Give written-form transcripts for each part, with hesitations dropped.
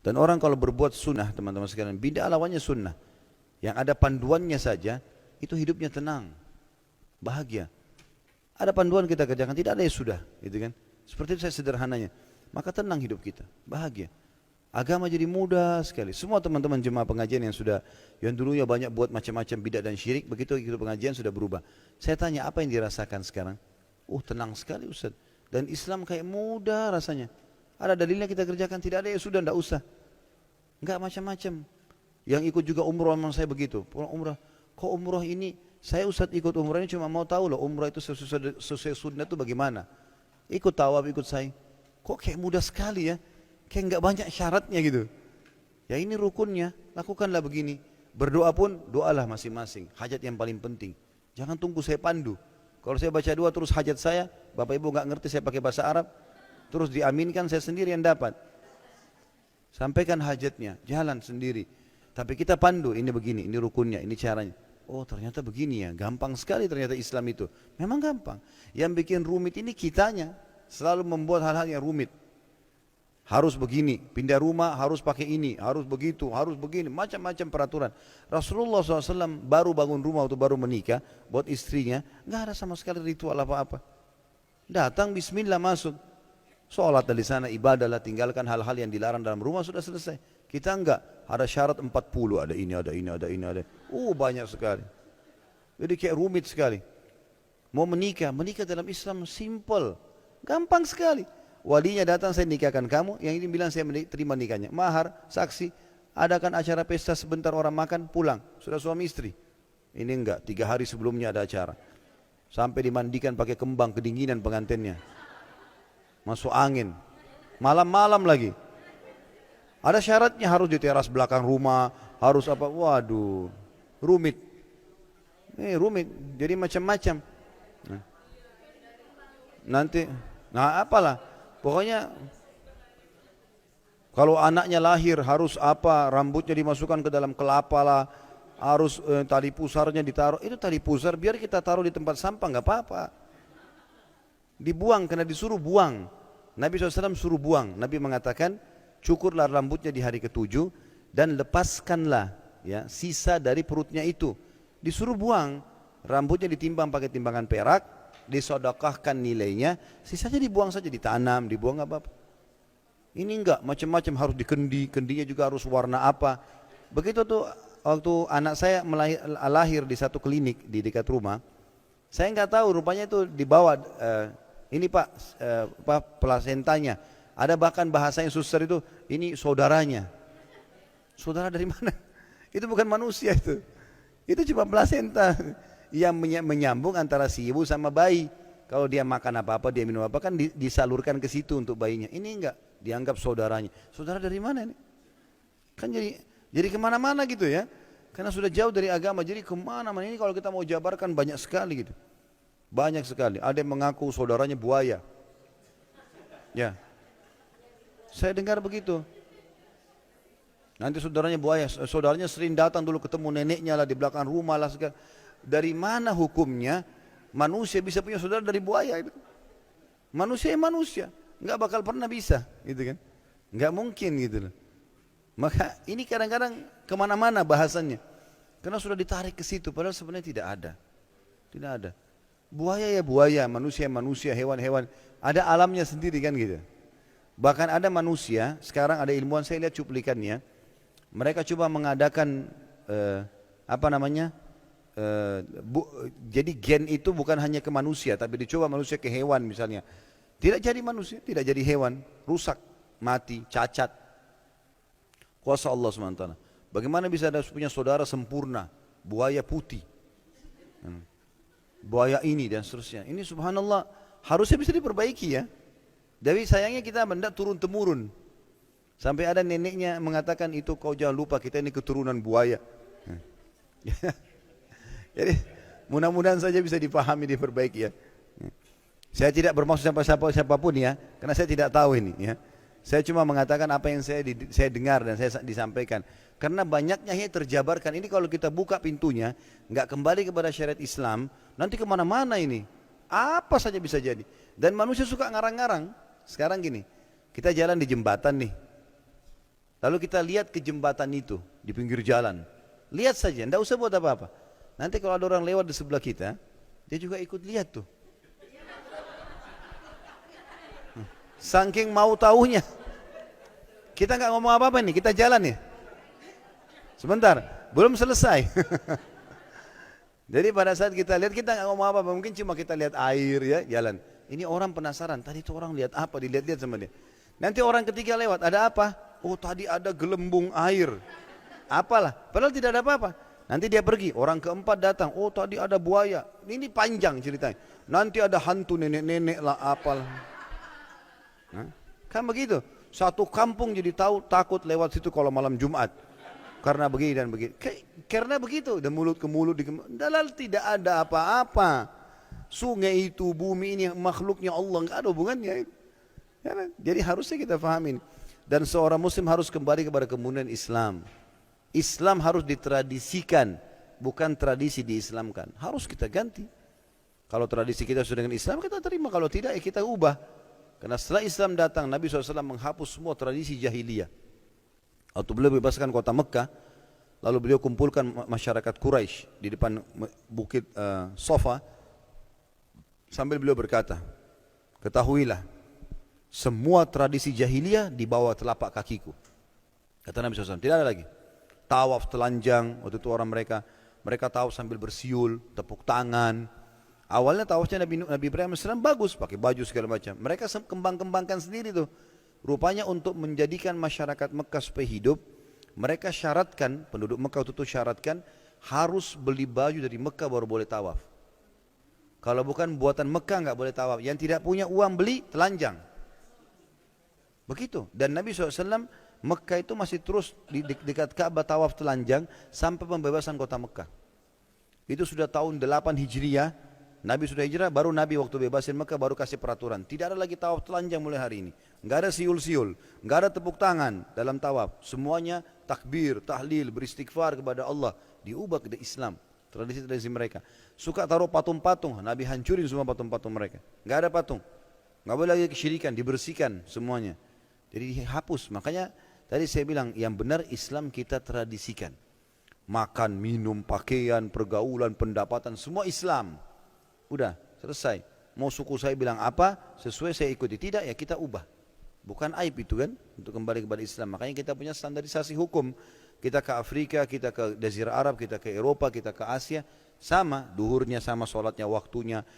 Dan orang kalau berbuat sunnah, teman-teman sekalian, bid'ah lawannya sunnah. Yang ada panduannya saja, itu hidupnya tenang, bahagia. Ada panduan kita kerjakan, tidak ada ya sudah, gitu kan? Seperti itu saya sederhananya. Maka tenang hidup kita, bahagia. Agama jadi mudah sekali. Semua teman-teman jemaah pengajian yang dulunya banyak buat macam-macam bidah dan syirik, begitu ikut pengajian sudah berubah. Saya tanya apa yang dirasakan sekarang? Tenang sekali Ustaz. Dan Islam kayak mudah rasanya. Ada dalilnya kita kerjakan, tidak ada ya sudah, tidak usah. Enggak macam-macam. Yang ikut juga umroh memang saya begitu. Pulang umrah, kok umroh ini, saya Ustaz ikut umroh ini cuma mau tahu loh umroh itu sesuai sunnah itu bagaimana. Ikut tawaf, ikut sa'i. Kok kayak mudah sekali ya. Kayak enggak banyak syaratnya gitu. Ya ini rukunnya, lakukanlah begini. Berdoa pun, doalah masing-masing. Hajat yang paling penting. Jangan tunggu saya pandu. Kalau saya baca doa terus hajat saya, Bapak Ibu enggak ngerti saya pakai bahasa Arab, terus diaminkan saya sendiri yang dapat. Sampaikan hajatnya, jalan sendiri. Tapi kita pandu, ini begini, ini rukunnya, ini caranya. Ternyata begini ya, gampang sekali ternyata Islam itu. Memang gampang. Yang bikin rumit ini kitanya, selalu membuat hal-hal yang rumit. Harus begini, pindah rumah harus pakai ini, harus begitu, harus begini, macam-macam peraturan. Rasulullah SAW baru bangun rumah waktu baru menikah, buat istrinya, nggak ada sama sekali ritual apa-apa. Datang, bismillah masuk. Sholat dari sana, ibadahlah, tinggalkan hal-hal yang dilarang dalam rumah, sudah selesai. Kita enggak, ada syarat 40, ada ini, ada ini, ada ini, ada. Banyak sekali. Jadi kayak rumit sekali. Mau menikah dalam Islam simple, gampang sekali. Walinya datang, saya nikahkan kamu, yang ini bilang saya terima nikahnya. Mahar, saksi, adakan acara pesta sebentar orang makan, pulang. Sudah suami istri. Ini enggak, 3 hari sebelumnya ada acara. Sampai dimandikan pakai kembang, kedinginan pengantinnya. Masuk angin. Malam-malam lagi. Ada syaratnya, harus di teras belakang rumah, harus apa, waduh, rumit. Rumit, jadi macam-macam. Apalah, pokoknya kalau anaknya lahir harus apa, rambutnya dimasukkan ke dalam kelapa lah, harus tali pusarnya ditaruh, itu tali pusar biar kita taruh di tempat sampah, nggak apa-apa. Dibuang karena disuruh buang. Nabi SAW suruh buang. Nabi mengatakan, cukurlah rambutnya di hari ke-7 dan lepaskanlah ya sisa dari perutnya itu. Disuruh buang, rambutnya ditimbang pakai timbangan perak, disodokahkan nilainya, sisanya dibuang saja, ditanam, dibuang nggak apa-apa. Ini enggak, macam-macam harus dikendi, kendinya juga harus warna apa. Begitu tuh waktu anak saya lahir di satu klinik di dekat rumah, saya nggak tahu rupanya itu dibawa ini Pak plasentanya. Ada bahkan bahasanya suster itu, ini saudaranya. Saudara dari mana? Itu bukan manusia itu. Itu cuma plasenta yang menyambung antara si ibu sama bayi. Kalau dia makan apa-apa, dia minum apa, kan disalurkan ke situ untuk bayinya. Ini enggak, dianggap saudaranya. Saudara dari mana ini? Kan jadi kemana-mana gitu ya. Karena sudah jauh dari agama, jadi kemana-mana. Ini kalau kita mau jabarkan banyak sekali gitu. Banyak sekali. Ada yang mengaku saudaranya buaya. Ya. Saya dengar begitu. Nanti saudaranya buaya, saudaranya sering datang dulu ketemu neneknya lah di belakang rumah lah segala. Dari mana hukumnya manusia bisa punya saudara dari buaya itu? Manusia ya manusia, nggak bakal pernah bisa, gitu kan? Nggak mungkin gitu loh. Maka ini kadang-kadang kemana-mana bahasannya, karena sudah ditarik ke situ, padahal sebenarnya tidak ada, tidak ada. Buaya ya buaya, manusia ya manusia, hewan-hewan, ada alamnya sendiri kan gitu. Bahkan ada manusia, sekarang ada ilmuwan, saya lihat cuplikannya, mereka coba mengadakan jadi gen itu bukan hanya ke manusia, tapi dicoba manusia ke hewan misalnya. Tidak jadi manusia, tidak jadi hewan, rusak, mati, cacat. Kuasa Allah SWT. Bagaimana bisa ada punya saudara sempurna, buaya putih, buaya ini dan seterusnya. Ini subhanallah, harusnya bisa diperbaiki ya. Tapi sayangnya kita benda turun-temurun. Sampai ada neneknya mengatakan, itu kau jangan lupa kita ini keturunan buaya. Jadi mudah-mudahan saja bisa dipahami, diperbaiki ya. Saya tidak bermaksud siapapun ya, karena saya tidak tahu ini ya. Saya cuma mengatakan apa yang saya dengar dan saya disampaikan. Karena banyaknya yang terjabarkan, ini kalau kita buka pintunya, nggak kembali kepada syariat Islam, nanti kemana-mana ini. Apa saja bisa jadi. Dan manusia suka ngarang-ngarang. Sekarang gini, kita jalan di jembatan nih. Lalu kita lihat ke jembatan itu di pinggir jalan. Lihat saja, tidak usah buat apa-apa. Nanti kalau ada orang lewat di sebelah kita, dia juga ikut lihat tuh. Saking mau tahunya. Kita nggak ngomong apa-apa nih, kita jalan ya. Sebentar, belum selesai. Jadi pada saat kita lihat, kita nggak ngomong apa-apa, mungkin cuma kita lihat air ya, jalan. Ini orang penasaran, tadi itu orang lihat apa, dilihat-lihat sama dia. Nanti orang ketiga lewat, ada apa? Oh tadi ada gelembung air. Apalah, padahal tidak ada apa-apa. Nanti dia pergi, orang keempat datang, oh tadi ada buaya. Ini panjang ceritanya. Nanti ada hantu nenek-nenek lah, apalah. Kan begitu. Satu kampung jadi tahu takut lewat situ kalau malam Jumat. Karena begini dan begini. Karena begitu, dan mulut ke mulut. Dalal tidak ada apa-apa. Sungai itu, bumi ini makhluknya Allah, nggak ada hubungannya. Ya, jadi harusnya kita fahamin. Dan seorang muslim harus kembali kepada kemuliaan Islam. Islam harus ditradisikan, bukan tradisi diislamkan. Harus kita ganti. Kalau tradisi kita sudah dengan Islam, kita terima. Kalau tidak, ya kita ubah. Karena setelah Islam datang, Nabi SAW menghapus semua tradisi jahiliyah. Waktu beliau bebaskan kota Mekah, lalu beliau kumpulkan masyarakat Quraisy di depan bukit Safa, sambil beliau berkata, ketahuilah, semua tradisi jahiliyah di bawah telapak kakiku. Kata Nabi SAW, tidak ada lagi. Tawaf telanjang, waktu itu orang mereka tawaf sambil bersiul, tepuk tangan. Awalnya tawafnya Nabi Ibrahim AS bagus, pakai baju segala macam. Mereka kembang-kembangkan sendiri tuh. Rupanya untuk menjadikan masyarakat Mekah supaya hidup, mereka syaratkan, penduduk Mekah itu syaratkan, harus beli baju dari Mekah baru boleh tawaf. Kalau bukan buatan Mekah nggak boleh tawaf. Yang tidak punya uang beli, telanjang. Begitu. Dan Nabi SAW, Mekah itu masih terus di dekat Ka'bah tawaf telanjang sampai pembebasan kota Mekah. Itu sudah tahun 8 Hijriah, Nabi sudah hijrah, baru Nabi waktu bebasin Mekah baru kasih peraturan. Tidak ada lagi tawaf telanjang mulai hari ini. Enggak ada siul-siul, enggak ada tepuk tangan dalam tawaf. Semuanya takbir, tahlil, beristighfar kepada Allah. Diubah ke Islam, tradisi-tradisi mereka. Suka taruh patung-patung, Nabi hancurin semua patung-patung mereka. Enggak ada patung. Enggak boleh lagi kesyirikan, dibersihkan semuanya. Jadi dihapus. Makanya tadi saya bilang yang benar Islam kita tradisikan. Makan, minum, pakaian, pergaulan, pendapatan, semua Islam. Udah, selesai. Mau suku saya bilang apa, sesuai saya ikuti. Tidak, ya kita ubah. Bukan aib itu kan, untuk kembali kepada Islam. Makanya kita punya standarisasi hukum. Kita ke Afrika, kita ke Jazirah Arab, kita ke Eropa, kita ke Asia. Sama, duhurnya sama, sholatnya, waktunya,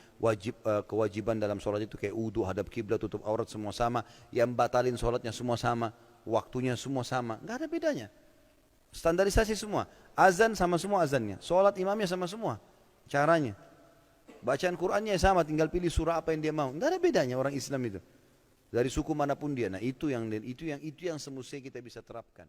kewajiban dalam sholat itu kayak wudu, hadap kiblat, tutup aurat semua sama. Yang batalin sholatnya semua sama, waktunya semua sama. Nggak ada bedanya. Standarisasi semua. Azan sama semua azannya. Sholat imamnya sama semua. Caranya. Bacaan Qur'annya sama, tinggal pilih surah apa yang dia mau. Tidak ada bedanya orang Islam itu. Dari suku manapun dia. Nah itu yang semestinya kita bisa terapkan.